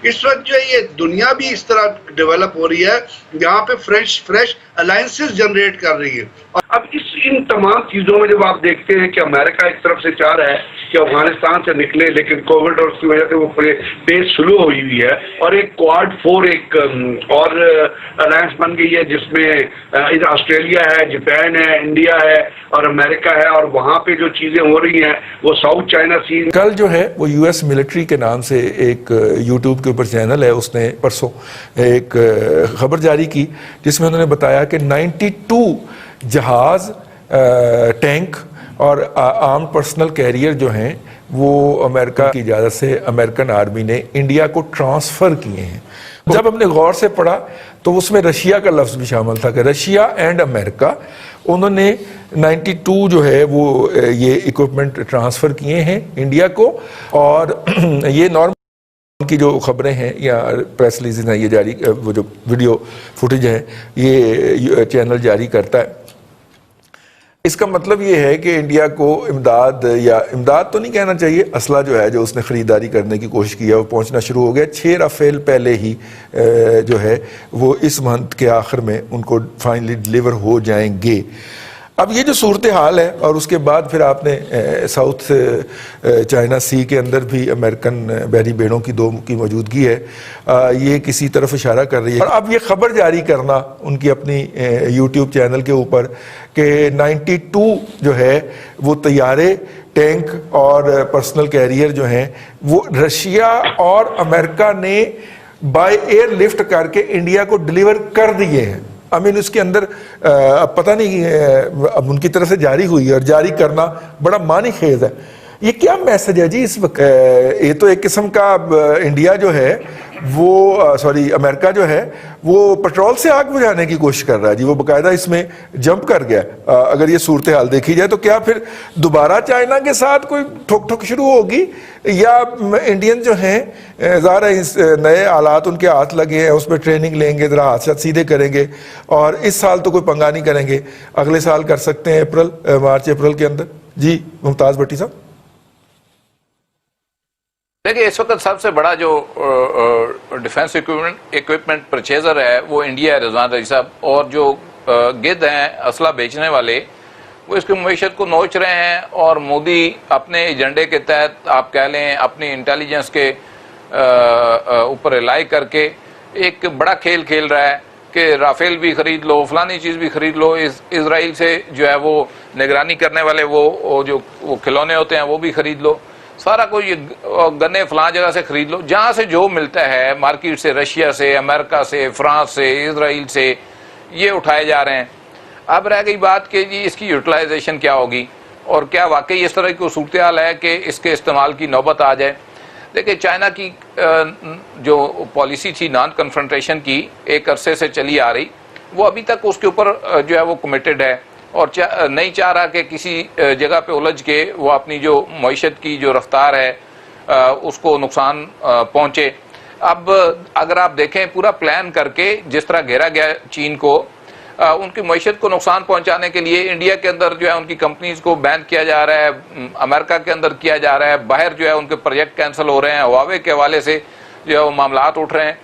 इस वक्त जो है ये दुनिया भी इस तरह डेवलप हो रही है, यहाँ पे फ्रेश अलायंसेस जनरेट कर रही है। और अब इन तमाम चीज़ों में जब आप देखते हैं कि अमेरिका एक तरफ से चाह रहा है कि अफगानिस्तान से निकले, लेकिन कोविड और उसकी वजह से वो पेस स्लो हुई हुई है, और एक क्वाड 4 एक और अलायंस बन गई है जिसमें इधर ऑस्ट्रेलिया है, जापान है, इंडिया है और अमेरिका है, और वहाँ पे जो चीज़ें हो रही हैं वो साउथ चाइना सी। कल जो है वो यूएस मिलिट्री के नाम से एक यूट्यूब के ऊपर चैनल है, उसने परसों एक खबर जारी की जिसमें उन्होंने बताया कि 92 जहाज, टैंक और आर्म्ड पर्सनल कैरियर जो हैं वो अमेरिका की इजाज़त से अमेरिकन आर्मी ने इंडिया को ट्रांसफ़र किए हैं। जब हमने गौर से पढ़ा तो उसमें रशिया का लफ्ज़ भी शामिल था कि रशिया एंड अमेरिका, उन्होंने 92 जो है वो ये इक्विपमेंट ट्रांसफ़र किए हैं इंडिया को। और ये नॉर्मल की जो खबरें हैं या प्रेस रिलीज हैं, ये जारी, वो जो वीडियो फुटेज है ये चैनल जारी करता है। इसका मतलब ये है कि इंडिया को इमदाद, या इमदाद तो नहीं कहना चाहिए, असला जो है जो उसने ख़रीदारी करने की कोशिश की है वो पहुंचना शुरू हो गया। 6 राफेल पहले ही जो है वो इस मंथ के आखिर में उनको फाइनली डिलीवर हो जाएंगे। अब ये जो सूरत हाल है, और उसके बाद फिर आपने साउथ चाइना सी के अंदर भी अमेरिकन बहरी बेड़ों की 2 की मौजूदगी है, ये किसी तरफ इशारा कर रही है। और अब ये खबर जारी करना उनकी अपनी यूट्यूब चैनल के ऊपर कि 92 जो है वो तैयारे, टैंक और पर्सनल कैरियर जो हैं वो रशिया और अमेरिका ने बाय एयर लिफ्ट करके इंडिया को डिलीवर कर दिए हैं। आई मीन उसके अंदर अब पता नहीं अब उनकी तरफ से जारी हुई है, और जारी करना बड़ा मानी खेज है। ये क्या मैसेज है जी इस वक्त? ये तो एक किस्म का इंडिया जो है वो अमेरिका जो है वो पेट्रोल से आग बुझाने की कोशिश कर रहा है जी, वो बाकायदा इसमें जंप कर गया। अगर ये सूरत हाल देखी जाए तो क्या फिर दोबारा चाइना के साथ कोई ठोक शुरू होगी, या इंडियन जो हैं ज़ाहिर है इस नए हालात उनके हाथ लगे हैं, उसमें ट्रेनिंग लेंगे, ज़रा हाथ सीधे करेंगे, और इस साल तो कोई पंगा नहीं करेंगे, अगले साल कर सकते हैं मार्च अप्रैल के अंदर। जी मुमताज़ भट्टी साहब। देखिए, इस वक्त सबसे बड़ा जो डिफेंस इक्विपमेंट परचेजर है वो इंडिया है, रिजवान रईस साहब, और जो गिद्ध हैं असला बेचने वाले वो इसकी मईशत को नोच रहे हैं। और मोदी अपने एजेंडे के तहत, आप कह लें अपनी इंटेलिजेंस के ऊपर रिलाई करके एक बड़ा खेल खेल रहा है कि राफेल भी खरीद लो, फलानी चीज़ भी खरीद लो, इसराइल से जो है वो निगरानी करने वाले वो खिलौने होते हैं वो भी खरीद लो, सारा कुछ ये गन्ने फलां जगह से खरीद लो, जहाँ से जो मिलता है मार्केट से, रशिया से, अमेरिका से, फ्रांस से, इसराइल से, ये उठाए जा रहे हैं। अब रह गई बात कि जी इसकी यूटिलाइजेशन क्या होगी, और क्या वाकई इस तरह की सूरत हाल है कि इसके इस्तेमाल की नौबत आ जाए। देखिए, चाइना की जो पॉलिसी थी नॉन कन्फ्रंटेशन की, एक अरसे से चली आ रही, वो अभी तक उसके ऊपर जो है वो कमिटेड है, और नहीं चाह रहा कि किसी जगह पे उलझ के वो अपनी जो मईशत की जो रफ्तार है उसको नुकसान पहुँचे। अब अगर आप देखें पूरा प्लान करके जिस तरह घेरा गया चीन को, उनकी मईशत को नुकसान पहुंचाने के लिए इंडिया के अंदर जो है उनकी कंपनीज को बैन किया जा रहा है, अमेरिका के अंदर किया जा रहा है, बाहर जो है उनके प्रोजेक्ट कैंसिल हो रहे हैं, हुआवे के हवाले से जो है वो मामलात उठ रहे हैं।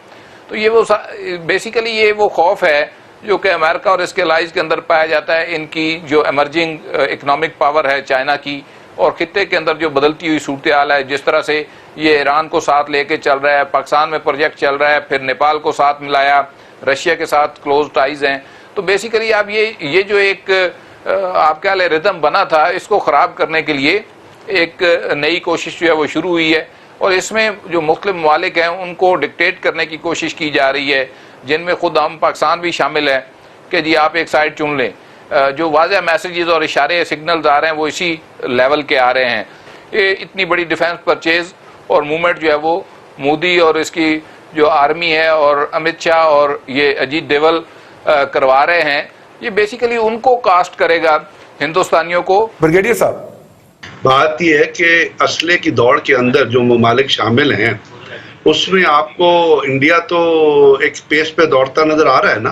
तो ये वो बेसिकली ये वो खौफ है जो कि अमेरिका और इसके अलाइज के अंदर पाया जाता है। इनकी जो एमर्जिंग इकनॉमिक पावर है चाइना की, और खित्ते के अंदर जो बदलती हुई सूरत हाल है, जिस तरह से ये ईरान को साथ लेके चल रहा है, पाकिस्तान में प्रोजेक्ट चल रहा है, फिर नेपाल को साथ मिलाया, रशिया के साथ क्लोज टाइज हैं। तो बेसिकली आप ये जो एक आप क्या ले रिदम बना था, इसको ख़राब करने के लिए एक नई कोशिश जो है वो शुरू हुई है, और इसमें जो मुख्तलिफ ममालिक हैं उनको डिक्टेट करने की कोशिश की जा रही है, जिनमें खुद हम पाकिस्तान भी शामिल है कि जी आप एक साइड चुन लें। जो वाज़ह मैसेजेस और इशारे सिग्नल्स आ रहे हैं वो इसी लेवल के आ रहे हैं। ये इतनी बड़ी डिफेंस परचेज और मूवमेंट जो है वो मोदी और इसकी जो आर्मी है और अमित शाह और ये अजीत डोभाल करवा रहे हैं, ये बेसिकली उनको कास्ट करेगा हिंदुस्तानियों को। ब्रिगेडियर साहब, बात यह है कि असले की दौड़ के अंदर जो ममालिक शामिल हैं उसमें आपको इंडिया तो एक पेस पे दौड़ता नजर आ रहा है ना,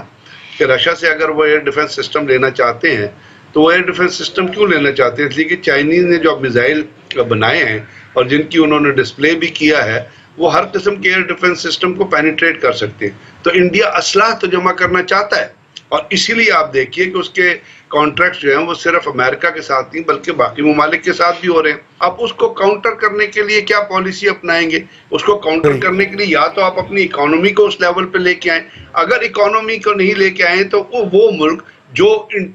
कि रशिया से अगर वो एयर डिफेंस सिस्टम लेना चाहते हैं तो वो एयर डिफेंस सिस्टम क्यों लेना चाहते हैं? इसलिए कि चाइनीज़ ने जो मिसाइल बनाए हैं और जिनकी उन्होंने डिस्प्ले भी किया है वो हर किस्म के एयर डिफेंस सिस्टम को पेनिट्रेट कर सकते हैं। तो इंडिया असलाह तो जमा करना चाहता है, और इसीलिए आप देखिए कि उसके कॉन्ट्रैक्ट जो हैं वो सिर्फ अमेरिका के साथ नहीं बल्कि बाकी ममालिक के साथ भी हो रहे हैं। अब उसको काउंटर करने के लिए क्या पॉलिसी अपनाएंगे? उसको काउंटर करने के लिए या तो आप अपनी इकोनॉमी को उस लेवल पे लेके आए, अगर इकोनॉमी को नहीं लेके आए तो वो मुल्क जो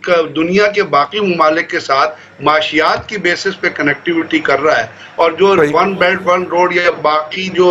दुनिया के बाकी ममालिक के साथ माशियात की बेसिस पे कनेक्टिविटी कर रहा है और जो वन बेल्ट वन रोड या बाकी जो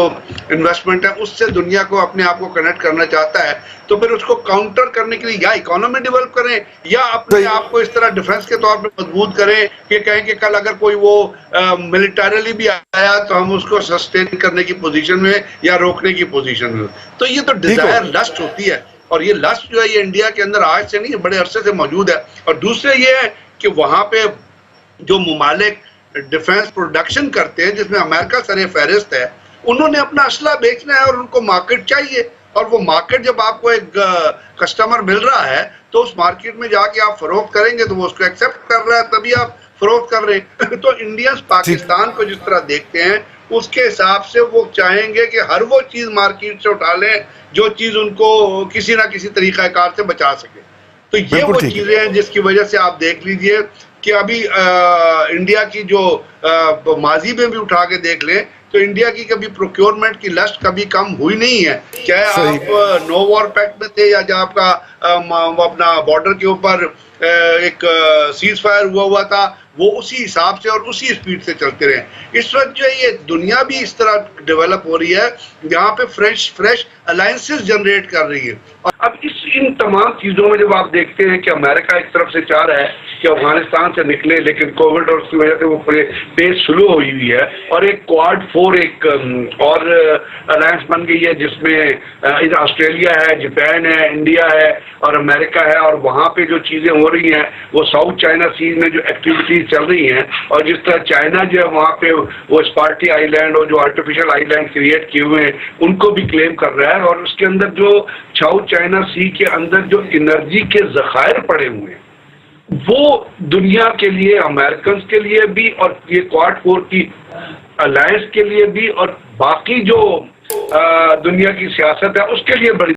इन्वेस्टमेंट है उससे दुनिया को अपने आप को कनेक्ट करना चाहता है, तो फिर उसको काउंटर करने के लिए या इकोनॉमी डेवलप करें या अपने आप को इस तरह डिफेंस के तौर पे मजबूत करें कि कहें कि कल अगर कोई वो मिलिटरली भी आया तो हम उसको सस्टेन करने की पोजीशन में या रोकने की पोजीशन में। तो ये तो डिजायर लस्ट होती है, और ये लस्ट जो है ये इंडिया के अंदर आज से नहीं बड़े अरसे से मौजूद है। और दूसरे ये है कि वहां पे जो ममालिक डिफेंस प्रोडक्शन करते हैं जिसमें अमेरिका सरे फहरिस्त है, उन्होंने अपना असला बेचना है और उनको मार्केट चाहिए, और वो मार्केट जब आपको एक कस्टमर मिल रहा है तो उस मार्केट में जाके आप फरोख्त करेंगे तो वो उसको एक्सेप्ट कर रहा है, तभी आप फरोख्त कर रहे हैं। तो इंडियंस पाकिस्तान को जिस तरह देखते हैं उसके हिसाब से वो चाहेंगे कि हर वो चीज मार्केट से उठा लें जो चीज उनको किसी ना किसी तरीकाकार से बचा सके। तो ये वो चीजें हैं जिसकी वजह से आप देख लीजिए कि अभी इंडिया की जो माजी में भी उठा के देख लें तो इंडिया की कभी प्रोक्योरमेंट की लस्ट कभी कम हुई नहीं है, चाहे आप नो वॉर पैक्ट में थे या जब आपका अपना बॉर्डर के ऊपर एक सीज फायर हुआ था, वो उसी हिसाब से और उसी स्पीड से चलते रहे। इस वक्त जो है ये दुनिया भी इस तरह डेवलप हो रही है जहाँ पे फ्रेश अलायंसेस जनरेट कर रही है। और अब इन तमाम चीजों में जब आप देखते हैं कि अमेरिका एक तरफ से चाह रहा है कि अफगानिस्तान से निकले, लेकिन कोविड और उसकी वजह से वो पेस स्लो हुई है, और एक क्वाड 4 एक और अलायंस बन गई है जिसमें इधर ऑस्ट्रेलिया है, जापान है, इंडिया है और अमेरिका है, और वहाँ पे जो चीजें हो रही हैं वो साउथ चाइना सी में जो एक्टिविटीज चल रही हैं, और जिस तरह चाइना जो है वहाँ पे वो स्पार्टी आइलैंड और जो आर्टिफिशियल आइलैंड क्रिएट किए हुए हैं उनको भी क्लेम कर रहा है, और उसके अंदर जो साउथ चाइना सी के अंदर जो एनर्जी के जखायर पड़े हुए हैं वो दुनिया के लिए, अमेरिकन के लिए भी और ये क्वाड 4 की अलायंस के लिए भी और बाकी जो दुनिया की सियासत है उसके लिए बड़ी